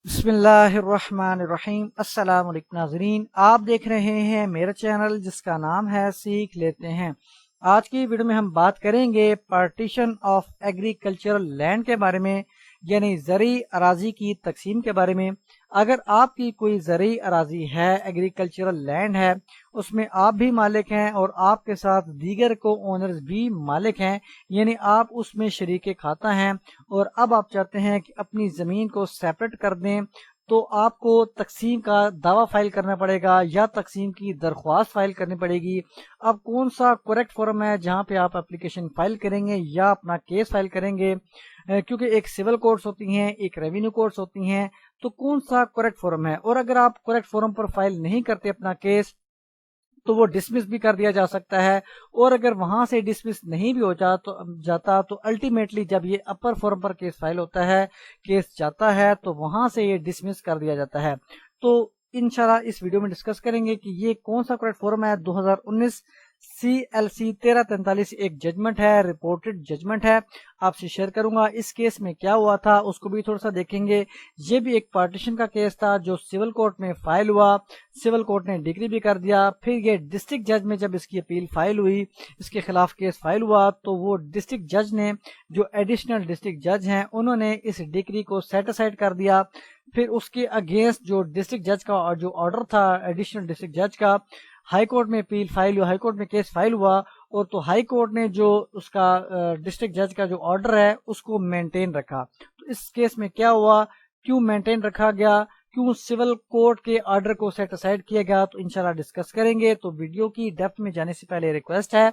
بسم اللہ الرحمن الرحیم۔ السلام علیکم ناظرین، آپ دیکھ رہے ہیں میرا چینل جس کا نام ہے سیکھ لیتے ہیں۔ آج کی ویڈیو میں ہم بات کریں گے پارٹیشن آف ایگریکلچرل لینڈ کے بارے میں، یعنی زرعی اراضی کی تقسیم کے بارے میں۔ اگر آپ کی کوئی زرعی اراضی ہے، ایگریکلچرل لینڈ ہے، اس میں آپ بھی مالک ہیں اور آپ کے ساتھ دیگر کو اونرز بھی مالک ہیں، یعنی آپ اس میں شریک کھاتہ ہیں، اور اب آپ چاہتے ہیں کہ اپنی زمین کو سیپریٹ کر دیں، تو آپ کو تقسیم کا دعویٰ فائل کرنا پڑے گا یا تقسیم کی درخواست فائل کرنی پڑے گی۔ اب کون سا کریکٹ فورم ہے جہاں پہ آپ اپلیکیشن فائل کریں گے یا اپنا کیس فائل کریں گے، کیونکہ ایک سول کورٹس ہوتی ہیں، ایک ریونیو کورٹس ہوتی ہیں، تو کون سا کریکٹ فورم ہے؟ اور اگر آپ کریکٹ فورم پر فائل نہیں کرتے اپنا کیس تو وہ ڈسمس بھی کر دیا جا سکتا ہے، اور اگر وہاں سے ڈسمس نہیں بھی ہو جاتا تو الٹیمیٹلی جب یہ اپر فورم پر کیس فائل ہوتا ہے، کیس جاتا ہے، تو وہاں سے یہ ڈسمس کر دیا جاتا ہے۔ تو انشاءاللہ اس ویڈیو میں ڈسکس کریں گے کہ یہ کون سا کریکٹ فورم ہے۔ 2019 CLC 1343 ایک ججمنٹ ہے، رپورٹڈ ججمنٹ ہے، آپ سے شیئر کروں گا۔ اس کیس میں کیا ہوا تھا اس کو بھی تھوڑا سا دیکھیں گے۔ یہ بھی ایک پارٹیشن کا کیس تھا جو سول کورٹ میں فائل ہوا، سول کورٹ نے ڈگری بھی کر دیا۔ پھر یہ ڈسٹرکٹ جج میں جب اس کی اپیل فائل ہوئی، اس کے خلاف کیس فائل ہوا، تو وہ ڈسٹرکٹ جج نے، جو ایڈیشنل ڈسٹرکٹ جج ہیں، انہوں نے اس ڈگری کو سیٹ اسائڈ کر دیا۔ پھر اس کے اگینسٹ جو ڈسٹرکٹ جج کا جو آرڈر تھا ایڈیشنل ڈسٹرکٹ جج کا، ہائی کورٹ میں اپیل فائل ہوا، ہائی کورٹ میں کیس فائل ہوا، اور تو ہائی کورٹ نے جو اس کا ڈسٹرکٹ جج کا جو آرڈر ہے اس کو مینٹین رکھا۔ تو اس کیس میں کیا ہوا، کیوں مینٹین رکھا گیا، کیوں سول کورٹ کے آرڈر کو سیٹ اسائڈ کیا گیا، تو انشاءاللہ ڈسکس کریں گے۔ تو ویڈیو کی ڈیپتھ میں جانے سے پہلے ریکویسٹ ہے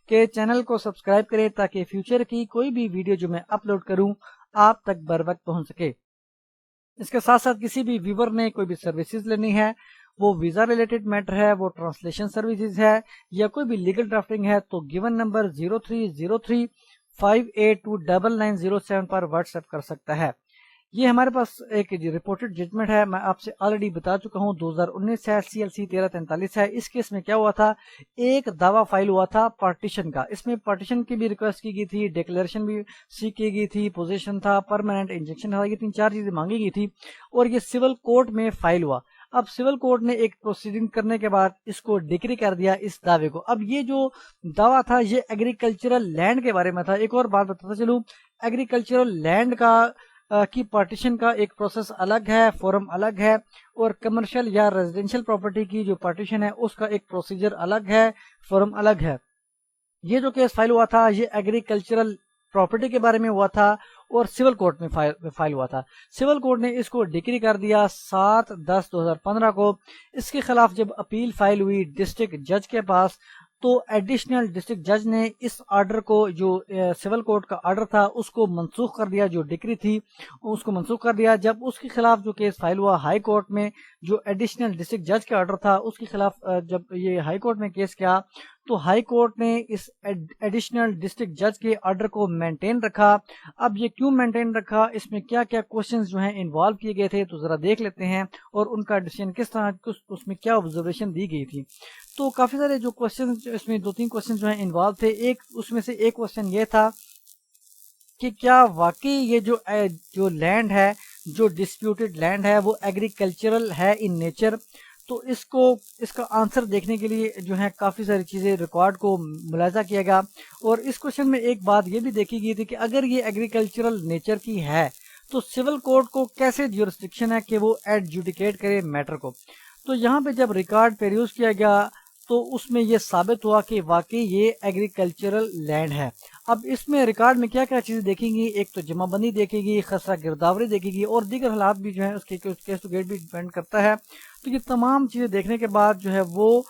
کہ چینل کو سبسکرائب کریں تاکہ فیوچر کی کوئی بھی ویڈیو جو میں اپلوڈ کروں آپ تک بر وقت پہنچ سکے۔ اس کے ساتھ ساتھ کسی بھی ویور نے کوئی بھی سروسز لینی ہے، وہ ویزا ریلیٹڈ میٹر ہے، وہ ٹرانسلیشن سروسز ہے، یا کوئی بھی لیگل ڈرافٹنگ ہے، تو گیون نمبر 0303582990 پر واٹس ایپ کر سکتا ہے۔ یہ ہمارے پاس ایک رپورٹڈ ججمنٹ ہے، میں آپ سے آلریڈی بتا چکا ہوں، 2019 ہے، CLC 1343 ہے۔ اس کیس میں کیا ہوا تھا، ایک دعویٰ فائل ہوا تھا پارٹیشن کا۔ اس میں پارٹیشن کی بھی ریکویسٹ کی گئی تھی، ڈیکلیریشن بھی سیکھ کی گئی تھی، پوزیشن تھا، پرماننٹ انجیکشن تھا، یہ 3-4 چیزیں مانگی گئی تھی، اور یہ سول کورٹ میں فائل ہوا۔ اب سول کورٹ نے ایک پروسیڈنگ کرنے کے بعد اس کو ڈکری کر دیا اس دعوے کو۔ اب یہ جو دعویٰ تھا یہ ایگریکلچرل لینڈ کے بارے میں تھا۔ ایک اور بات بتاتا چلوں، ایگریکلچرل لینڈ کی پارٹیشن کا ایک پروسیس الگ ہے، فورم الگ ہے، اور کمرشل یا ریزیڈینشل پراپرٹی کی جو پارٹیشن ہے اس کا ایک پروسیجر الگ ہے، فورم الگ ہے۔ یہ جو کیس فائل ہوا تھا یہ ایگریکلچرل پراپرٹی کے بارے میں ہوا تھا اور سول کورٹ میں فائل ہوا تھا۔ سول کورٹ نے اس کو ڈکری کر دیا 7/10/2015 کو۔ اس کے خلاف جب اپیل فائل ہوئی ڈسٹرکٹ جج کے پاس، تو ایڈیشنل ڈسٹرکٹ جج نے اس آرڈر کو، جو سول کورٹ کا آرڈر تھا، اس کو منسوخ کر دیا، جو ڈکری تھی اس کو منسوخ کر دیا۔ جب اس کے خلاف جو کیس فائل ہوا ہائی کورٹ میں، جو ایڈیشنل ڈسٹرکٹ جج کا آرڈر تھا اس کے خلاف جب یہ ہائی کورٹ میں کیس کیا، تو ہائی کورٹ نے اس ایڈیشنل ڈسٹرکٹ جج کے آرڈر کو مینٹین رکھا۔ اب یہ کیوں مینٹین رکھا، اس میں کیا کیا کوشچنز جو ہیں انوالو کیے گئے تھے، تو ذرا دیکھ لیتے ہیں، اور ان کا ڈیسیژن کس طرح، اس میں کیا آبزرویشن دی گئی تھی۔ تو کافی سارے جو کوشچن، اس میں 2-3 کوشچن جو ہیں انوالو تھے۔ اس میں سے ایک کوشچن یہ تھا کہ کیا واقعی یہ جو لینڈ ہے، جو ڈسپیوٹڈ لینڈ ہے، وہ ایگریکلچرل ہے ان نیچر۔ تو اس کا آنسر دیکھنے کے لیے جو ہے کافی ساری چیزیں ریکارڈ کو ملاحظہ کیا گیا، اور اس کوشچن میں ایک بات یہ بھی دیکھی گئی تھی کہ اگر یہ ایگریکلچرل نیچر کی ہے تو سول کورٹ کو کیسے جیورسڈکشن ہے کہ وہ ایڈجوڈیکیٹ کرے میٹر کو۔ تو یہاں پہ جب ریکارڈ پیروز کیا گیا تو اس میں یہ ثابت ہوا کہ واقعی یہ ایگریکلچرل لینڈ ہے۔ اب اس میں ریکارڈ میں کیا کیا چیزیں دیکھیں گی، ایک تو جمع بندی دیکھے گی، خسرہ گرداوری دیکھے گی، اور دیگر حالات بھی جو ہیں اس کے کیس ٹو گیٹ بھی ڈیپینڈ کرتا ہے۔ تو یہ تمام چیزیں دیکھنے کے بعد جو ہے وہ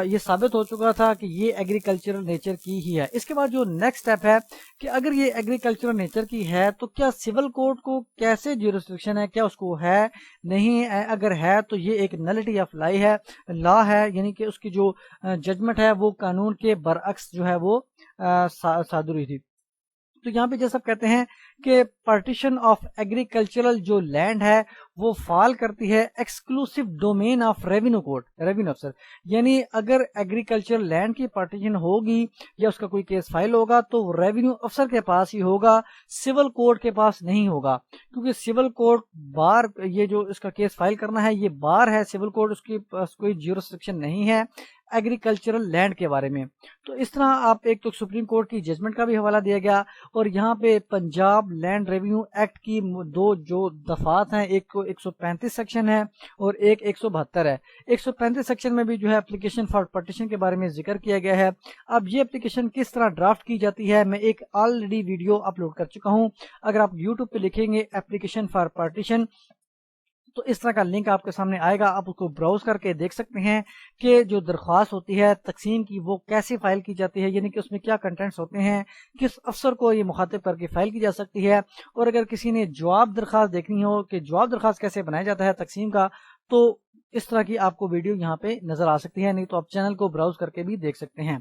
یہ ثابت ہو چکا تھا کہ یہ ایگریکلچرل نیچر کی ہی ہے۔ اس کے بعد جو نیکسٹ سٹیپ ہے کہ اگر یہ ایگریکلچرل نیچر کی ہے تو کیا سول کورٹ کو کیسے جیورسڈکشن ہے، کیا اس کو ہے نہیں ہے، اگر ہے تو یہ ایک نلٹی آف لا ہے، یعنی کہ اس کی جو ججمنٹ ہے وہ قانون کے برعکس جو ہے وہ صادر ہوئی تھی۔ تو یہاں پہ جیسا کہتے ہیں کہ پارٹیشن آف ایگریکلچرل جو لینڈ ہے وہ فال کرتی ہے exclusive domain of revenue court, revenue افسر، یعنی اگر ایگریکلچرل لینڈ کی پارٹیشن ہوگی یا اس کا کوئی کیس فائل ہوگا تو ریونیو افسر کے پاس ہی ہوگا، سول کورٹ کے پاس نہیں ہوگا، کیونکہ سول کورٹ بار یہ جو اس کا کیس فائل کرنا ہے یہ بار ہے، سول کورٹ اس کے پاس کوئی جیورسڈکشن نہیں ہے ایگریکلچرل لینڈ کے بارے میں۔ تو اس طرح آپ ایک تو سپریم کورٹ کی ججمنٹ کا بھی حوالہ دیا گیا، اور یہاں پہ پنجاب لینڈ ریونیو ایکٹ کی دو جو دفعات ہیں، ایک کو 135 سیکشن ہے اور ایک 172 ہے۔ 135 سیکشن میں بھی جو ہے اپلیکیشن فار پارٹیشن کے بارے میں ذکر کیا گیا ہے۔ اب یہ اپلیکیشن کس طرح ڈرافٹ کی جاتی ہے میں ایک آلریڈی ویڈیو اپلوڈ کر چکا ہوں، اگر آپ یوٹیوب پہ لکھیں گے اپلیکیشن فار پارٹیشن تو اس طرح کا لنک آپ کے سامنے آئے گا، آپ اس کو براؤز کر کے دیکھ سکتے ہیں کہ جو درخواست ہوتی ہے تقسیم کی وہ کیسے فائل کی جاتی ہے، یعنی کہ اس میں کیا کنٹینٹس ہوتے ہیں، کس افسر کو یہ مخاطب کر کے فائل کی جا سکتی ہے، اور اگر کسی نے جواب درخواست دیکھنی ہو کہ جواب درخواست کیسے بنایا جاتا ہے تقسیم کا، تو اس طرح کی آپ کو ویڈیو یہاں پہ نظر آ سکتی ہے، نہیں تو آپ چینل کو براؤز کر کے بھی دیکھ سکتے ہیں۔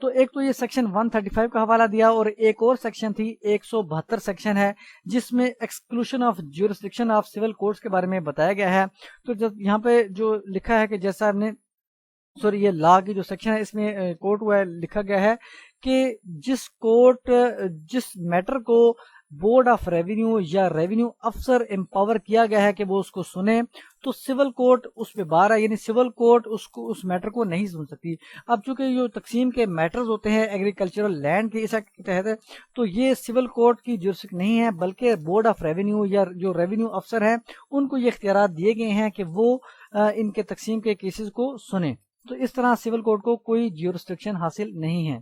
تو ایک تو یہ سیکشن 135 کا حوالہ دیا، اور ایک اور سیکشن تھی 172 سیکشن ہے جس میں exclusion of جیورسڈکشن of civil courts کے بارے میں بتایا گیا ہے۔ تو یہاں پہ جو لکھا ہے کہ جیسا ہم نے یہ لا کی جو سیکشن ہے اس میں کوٹ ہوا ہے، لکھا گیا ہے کہ جس میٹر کو بورڈ آف ریونیو یا ریونیو افسر امپاور کیا گیا ہے کہ وہ اس کو سنے، تو سول کورٹ اس پہ بار ہے، یعنی سول کورٹ اس میٹر کو نہیں سن سکتی۔ اب چونکہ جو تقسیم کے میٹرز ہوتے ہیں ایگریکلچرل لینڈ کے اس ایکٹ کے تحت، تو یہ سول کورٹ کی جرسک نہیں ہے، بلکہ بورڈ آف ریونیو یا جو ریونیو افسر ہیں ان کو یہ اختیارات دیے گئے ہیں کہ وہ ان کے تقسیم کے کیسز کو سنیں۔ تو اس طرح سول کورٹ کو کوئی جیورسڈکشن حاصل نہیں ہے۔